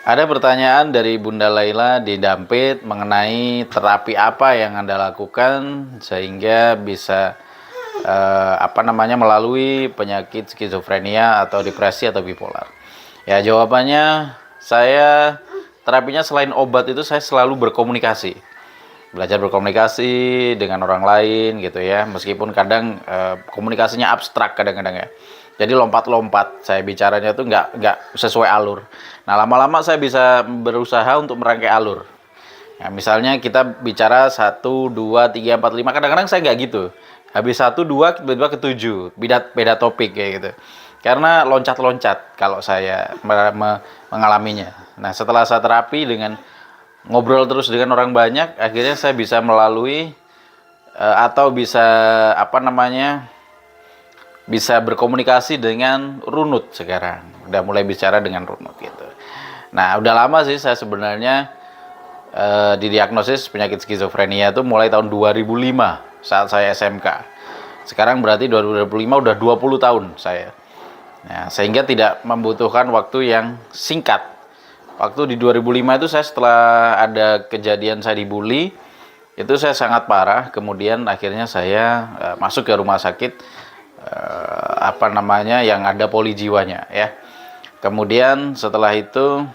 Ada pertanyaan dari Bunda Laila di Dampit mengenai terapi apa yang Anda lakukan sehingga bisa melalui penyakit skizofrenia atau depresi atau bipolar. Ya, jawabannya saya terapinya selain obat itu saya selalu berkomunikasi. Belajar berkomunikasi dengan orang lain gitu ya, meskipun kadang komunikasinya abstrak kadang-kadang ya. Jadi lompat-lompat, saya bicaranya tuh nggak sesuai alur. Nah, lama-lama saya bisa berusaha untuk merangkai alur. Ya, misalnya kita bicara 1, 2, 3, 4, 5, kadang-kadang saya nggak gitu. Habis 1, 2, tiba-tiba ke 7, beda topik kayak gitu. Karena loncat-loncat kalau saya mengalaminya. Nah, setelah saya terapi dengan ngobrol terus dengan orang banyak, akhirnya saya bisa melalui atau bisa bisa berkomunikasi dengan runut sekarang. Udah mulai bicara dengan runut gitu. Nah, udah lama sih saya sebenarnya didiagnosis penyakit skizofrenia itu mulai tahun 2005 saat saya SMK. Sekarang berarti 2025 udah 20 tahun saya. Nah, sehingga tidak membutuhkan waktu yang singkat. Waktu di 2005 itu saya setelah ada kejadian saya dibully, itu saya sangat parah. Kemudian akhirnya saya masuk ke rumah sakit yang ada poli jiwanya ya. Kemudian setelah itu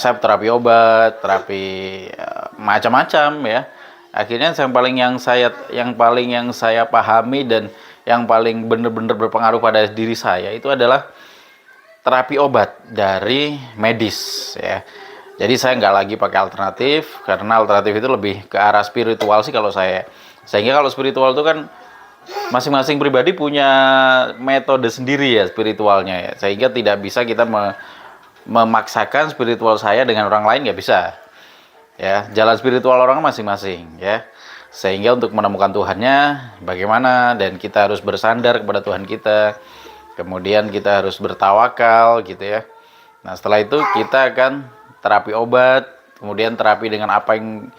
saya terapi obat, terapi macam-macam ya. Akhirnya yang paling yang saya pahami dan yang paling benar-benar berpengaruh pada diri saya itu adalah terapi obat dari medis ya. Jadi saya nggak lagi pakai alternatif, karena alternatif itu lebih ke arah spiritual sih kalau saya. Sehingga kalau spiritual itu kan masing-masing pribadi punya metode sendiri ya spiritualnya ya. Sehingga tidak bisa kita memaksakan spiritual saya dengan orang lain, nggak bisa. Ya, jalan spiritual orang masing-masing ya. Sehingga untuk menemukan Tuhannya bagaimana, dan kita harus bersandar kepada Tuhan kita. Kemudian kita harus bertawakal gitu ya. Nah, setelah itu kita akan terapi obat, kemudian terapi dengan apa yang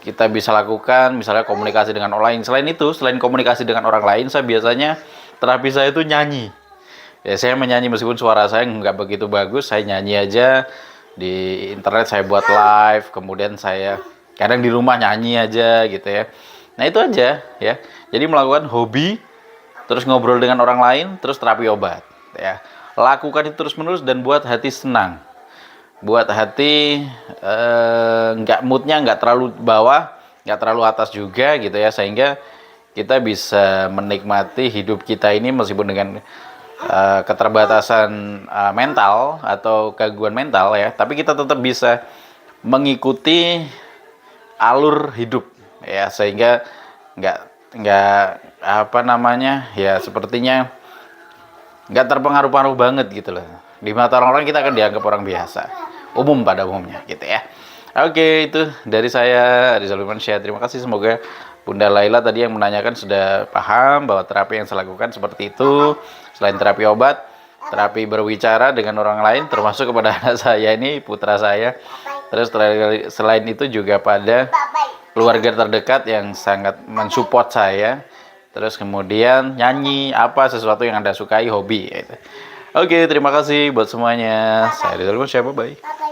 kita bisa lakukan, misalnya komunikasi dengan orang lain. Selain komunikasi dengan orang lain, saya biasanya terapi saya itu nyanyi. Ya, saya menyanyi meskipun suara saya nggak begitu bagus, saya nyanyi aja. Di internet saya buat live, kemudian saya kadang di rumah nyanyi aja gitu ya. Nah, itu aja ya. Jadi melakukan hobi, terus ngobrol dengan orang lain, terus terapi obat ya. Lakukan itu terus menerus dan buat hati senang, buat hati moodnya nggak terlalu bawah, nggak terlalu atas juga gitu ya, sehingga kita bisa menikmati hidup kita ini meskipun dengan keterbatasan mental atau gangguan mental ya, tapi kita tetap bisa mengikuti alur hidup ya, sehingga nggak ya sepertinya nggak terpengaruh-pengaruh banget gitu loh. Di mata orang-orang kita akan dianggap orang biasa, umum pada umumnya gitu ya. Oke, itu dari saya Rizal Firmansyah. Terima kasih, semoga Bunda Laila tadi yang menanyakan sudah paham bahwa terapi yang saya lakukan seperti itu. Selain terapi obat, terapi berbicara dengan orang lain, termasuk kepada anak saya ini, putra saya. Terus selain itu juga pada keluarga terdekat yang sangat mensupport saya. Terus kemudian nyanyi, sesuatu yang Anda sukai, hobi gitu. Oke, terima kasih buat semuanya. Saya Rizal Firmansyah, bye-bye.